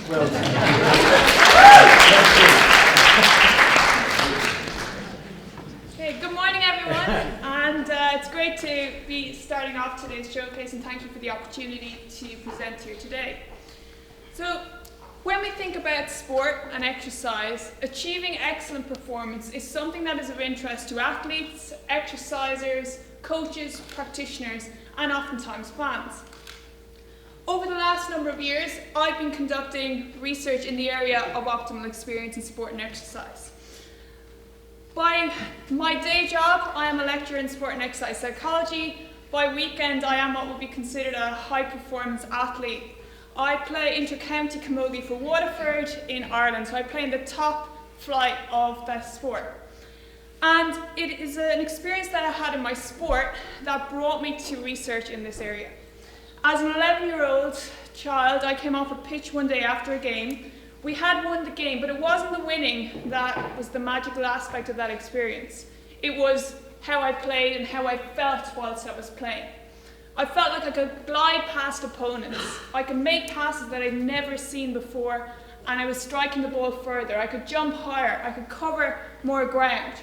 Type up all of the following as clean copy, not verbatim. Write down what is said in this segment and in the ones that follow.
Well done. Okay, good morning everyone, and it's great to be starting off today's showcase, and thank you for the opportunity to present here today. So, when we think about sport and exercise, achieving excellent performance is something that is of interest to athletes, exercisers, coaches, practitioners, and oftentimes fans. Over the last number of years, I've been conducting research in the area of optimal experience in sport and exercise. By my day job, I am a lecturer in sport and exercise psychology. By weekend, I am what would be considered a high-performance athlete. I play inter-county camogie for Waterford in Ireland, so I play in the top flight of that sport. And it is an experience that I had in my sport that brought me to research in this area. As an 11-year-old child, I came off a pitch one day after a game. We had won the game, but it wasn't the winning that was the magical aspect of that experience. It was how I played and how I felt whilst I was playing. I felt like I could glide past opponents. I could make passes that I'd never seen before, and I was striking the ball further. I could jump higher. I could cover more ground.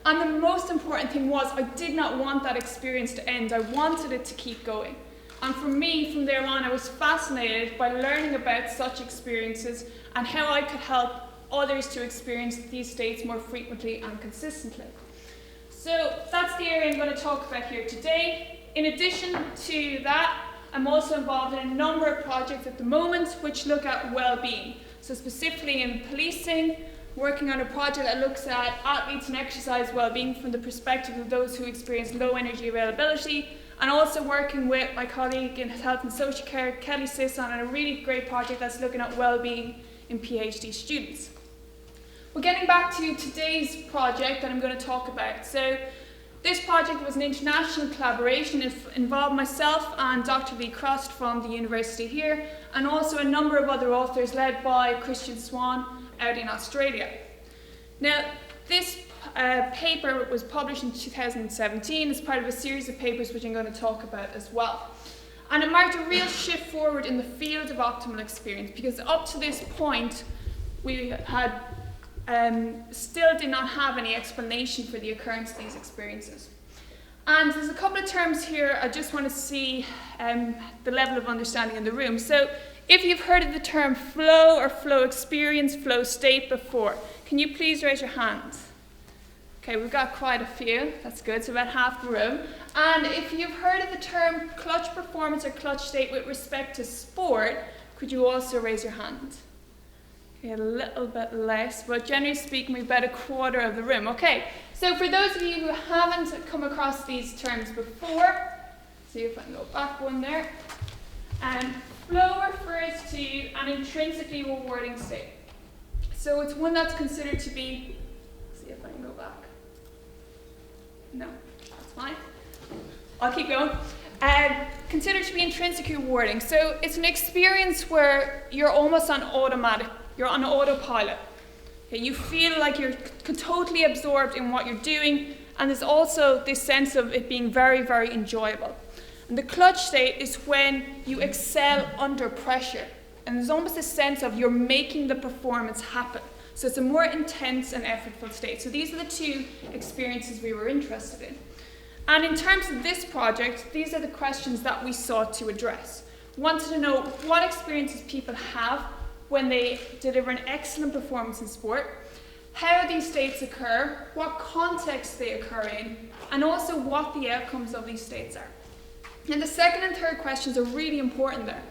And the most important thing was I did not want that experience to end. I wanted it to keep going. And for me, from there on, I was fascinated by learning about such experiences and how I could help others to experience these states more frequently and consistently. So that's the area I'm going to talk about here today. In addition to that, I'm also involved in a number of projects at the moment which look at well-being. So specifically in policing, working on a project that looks at athletes and exercise well-being from the perspective of those who experience low energy availability, and also working with my colleague in health and social care, Kelly Sisson, on a really great project that's looking at well-being in PhD students. We're getting back to today's project that I'm going to talk about. So this project was an international collaboration. It involved myself and Dr. Lee Crost from the university here, and also a number of other authors led by Christian Swan out in Australia. Now, this paper was published in 2017 as part of a series of papers which I'm going to talk about as well. And it marked a real shift forward in the field of optimal experience, because up to this point we had still did not have any explanation for the occurrence of these experiences. And there's a couple of terms here I just want to see the level of understanding in the room. So if you've heard of the term flow or flow experience, flow state before, can you please raise your hand? Okay, we've got quite a few. That's good, so about half the room. And if you've heard of the term clutch performance or clutch state with respect to sport, could you also raise your hand? Okay, a little bit less, but generally speaking, we've about a quarter of the room. Okay, so for those of you who haven't come across these terms before, see if I can go back one there. Flow refers to an intrinsically rewarding state. So it's one that's considered to be, see if I can go back. No, that's fine. I'll keep going. Considered to be intrinsically rewarding. So it's an experience where you're almost on automatic. You're on autopilot. Okay, you feel like you're totally absorbed in what you're doing, and there's also this sense of it being very, very enjoyable. And the clutch state is when you excel under pressure, and there's almost a sense of you're making the performance happen. So it's a more intense and effortful state. So these are the two experiences we were interested in. And in terms of this project, these are the questions that we sought to address. We wanted to know what experiences people have when they deliver an excellent performance in sport, how these states occur, what context they occur in, and also what the outcomes of these states are. And the second and third questions are really important there,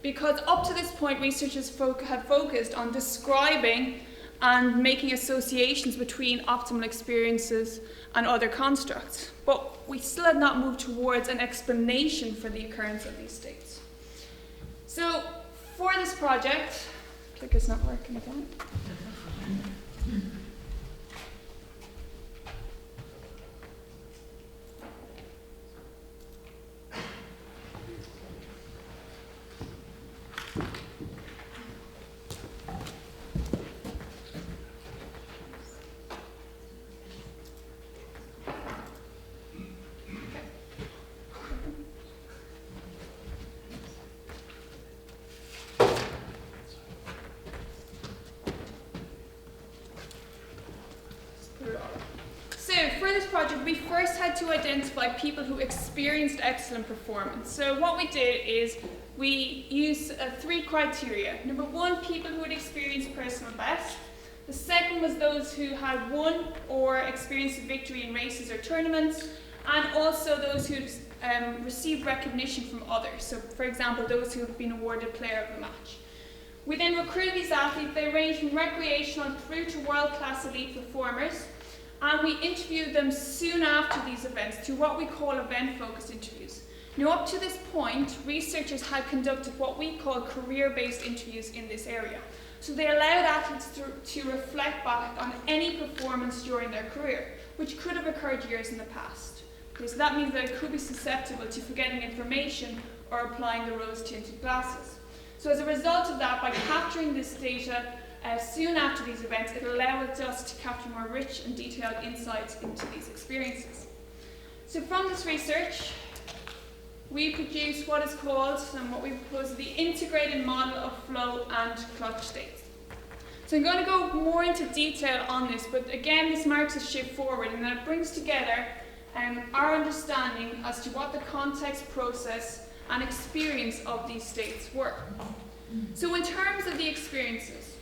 because up to this point, researchers have focused on describing and making associations between optimal experiences and other constructs. But we still have not moved towards an explanation for the occurrence of these states. So for this project, clicker's not working again. for this project, we first had to identify people who experienced excellent performance. So what we did is we used 3 criteria. Number 1, people who had experienced personal best. The second was those who had won or experienced a victory in races or tournaments, and also those who received recognition from others. So for example, those who have been awarded player of the match. We then recruited these athletes. They ranged from recreational through to world-class elite performers, and we interviewed them soon after these events through what we call event-focused interviews. Now, up to this point, researchers had conducted what we call career-based interviews in this area. So they allowed athletes to reflect back on any performance during their career, which could have occurred years in the past. Okay, so that means that it could be susceptible to forgetting information or applying the rose-tinted glasses. So as a result of that, by capturing this data soon after these events, it allowed us to capture more rich and detailed insights into these experiences. So from this research, we produced what is called, and what we propose, the integrated model of flow and clutch states. So I'm going to go more into detail on this, but again, this marks a shift forward, and that it brings together our understanding as to what the context, process, and experience of these states were. So in terms of the experiences,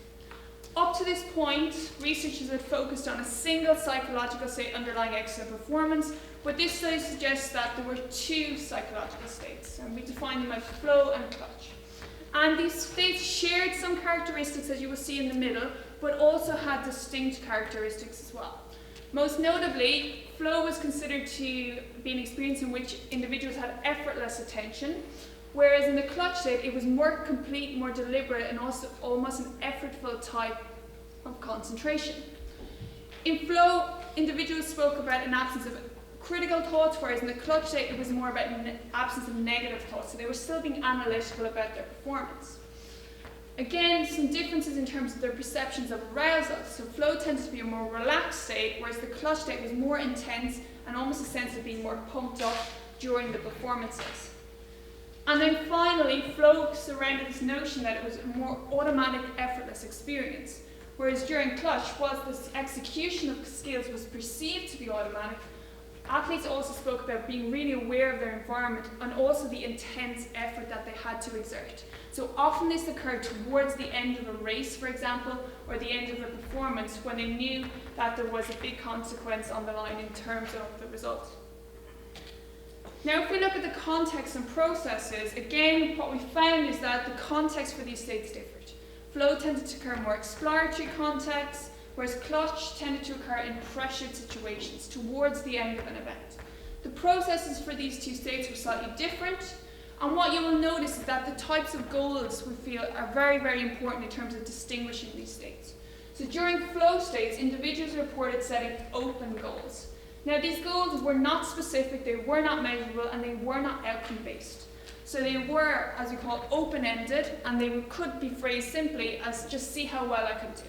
up to this point, researchers had focused on a single psychological state underlying excellent performance, but this study suggests that there were 2 psychological states, and we define them as flow and clutch. And these states shared some characteristics, as you will see in the middle, but also had distinct characteristics as well. Most notably, flow was considered to be an experience in which individuals had effortless attention, whereas in the clutch state, it was more complete, more deliberate, and also almost an effortful type of concentration. In flow, individuals spoke about an absence of critical thoughts, whereas in the clutch state, it was more about an absence of negative thoughts, so they were still being analytical about their performance. Again, some differences in terms of their perceptions of arousal. So flow tends to be a more relaxed state, whereas the clutch state was more intense and almost a sense of being more pumped up during the performances. And then finally, flow surrounded this notion that it was a more automatic, effortless experience. Whereas during clutch, whilst this execution of skills was perceived to be automatic, athletes also spoke about being really aware of their environment and also the intense effort that they had to exert. So often this occurred towards the end of a race, for example, or the end of a performance when they knew that there was a big consequence on the line in terms of the result. Now, if we look at the context and processes, again, what we found is that the context for these states differed. Flow tended to occur in more exploratory contexts, whereas clutch tended to occur in pressured situations towards the end of an event. The processes for these 2 states were slightly different, and what you will notice is that the types of goals we feel are very, very important in terms of distinguishing these states. So during flow states, individuals reported setting open goals. Now, these goals were not specific, they were not measurable, and they were not outcome-based. So they were, as we call, open-ended, and they could be phrased simply as just see how well I could do.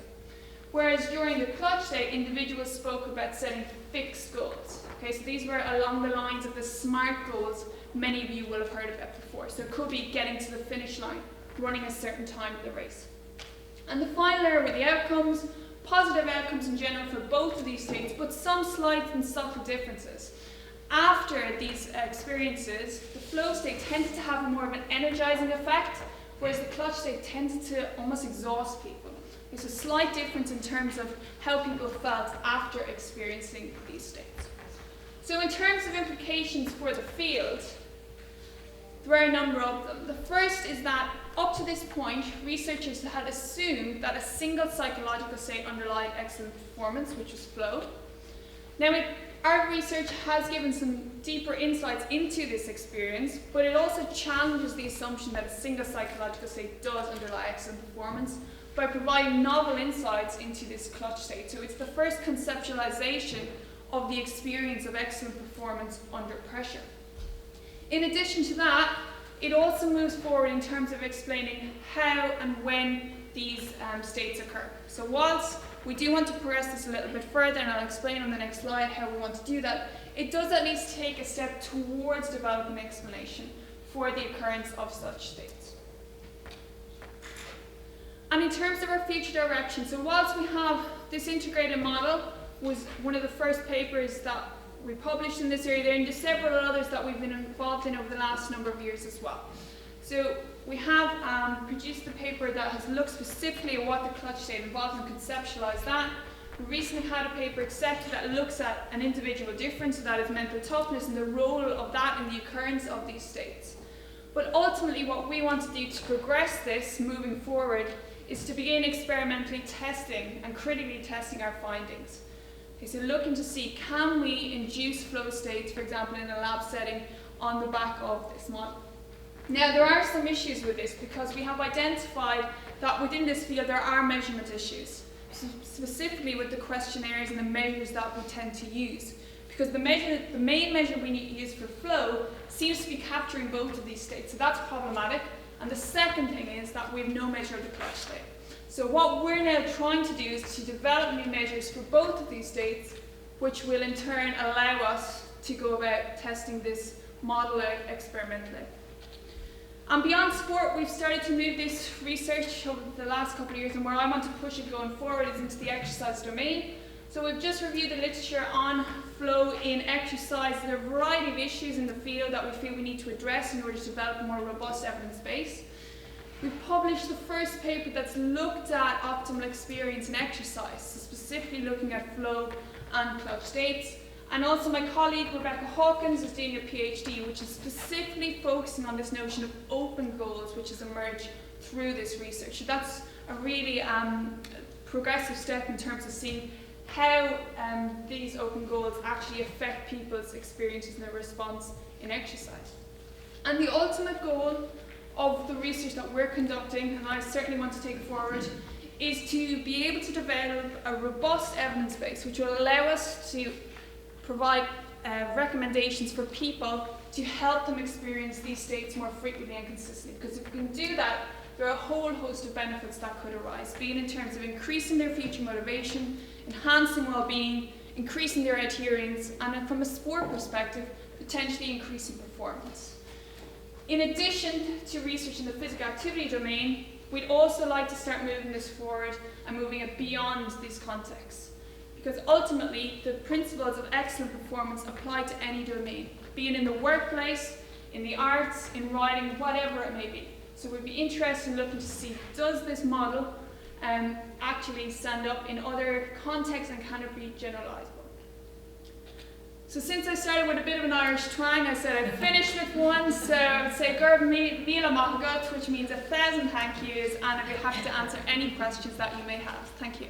Whereas during the clutch state, individuals spoke about setting fixed goals. Okay, so these were along the lines of the SMART goals many of you will have heard about before. So it could be getting to the finish line, running a certain time of the race. And the final area were the outcomes, positive outcomes in general for both of these states, but some slight and subtle differences. After these experiences, the flow state tended to have more of an energizing effect, whereas the clutch state tended to almost exhaust people. There's a slight difference in terms of how people felt after experiencing these states. So in terms of implications for the field, there are a number of them. The first is that up to this point, researchers had assumed that a single psychological state underlied excellent performance, which was flow. Now, our research has given some deeper insights into this experience, but it also challenges the assumption that a single psychological state does underlie excellent performance by providing novel insights into this clutch state. So it's the first conceptualization of the experience of excellent performance under pressure. In addition to that, it also moves forward in terms of explaining how and when these states occur. So whilst we do want to progress this a little bit further, and I'll explain on the next slide how we want to do that, it does at least take a step towards developing an explanation for the occurrence of such states. And in terms of our future direction, so whilst we have this integrated model was one of the first papers that we published in this area. There are several others that we've been involved in over the last number of years as well. So we have produced a paper that has looked specifically at what the clutch state involves and conceptualized that. We recently had a paper accepted that looks at an individual difference, so that is mental toughness and the role of that in the occurrence of these states. But ultimately what we want to do to progress this moving forward is to begin experimentally testing and critically testing our findings. Okay, so looking to see, can we induce flow states, for example, in a lab setting on the back of this model? Now, there are some issues with this because we have identified that within this field there are measurement issues, specifically with the questionnaires and the measures that we tend to use. Because the main measure we need to use for flow seems to be capturing both of these states, so that's problematic. And the second thing is that we have no measure of the clutch state. So what we're now trying to do is to develop new measures for both of these states, which will in turn allow us to go about testing this model out experimentally. And beyond sport, we've started to move this research over the last couple of years, and where I want to push it going forward is into the exercise domain. So we've just reviewed the literature on flow in exercise. There are a variety of issues in the field that we feel we need to address in order to develop a more robust evidence base. We've published the first paper that's looked at optimal experience in exercise, so specifically looking at flow and clutch states. And also my colleague Rebecca Hawkins is doing a PhD, which is specifically focusing on this notion of open goals, which has emerged through this research. So that's a really progressive step in terms of seeing how these open goals actually affect people's experiences and their response in exercise. And the ultimate goal of the research that we're conducting, and I certainly want to take forward, is to be able to develop a robust evidence base which will allow us to provide recommendations for people to help them experience these states more frequently and consistently. Because if we can do that, there are a whole host of benefits that could arise, be it in terms of increasing their future motivation, enhancing well-being, increasing their adherence, and from a sport perspective, potentially increasing performance. In addition to research in the physical activity domain, we'd also like to start moving this forward and moving it beyond these contexts. Because ultimately, the principles of excellent performance apply to any domain, be it in the workplace, in the arts, in writing, whatever it may be. So we'd be interested in looking to see, does this model actually stand up in other contexts and can it be generalizable? So since I started with a bit of an Irish twang, I said I'd finish with one, so I would say Gurb Mila Mahagat, which means 1,000 thank yous, and I'd be happy to answer any questions that you may have. Thank you.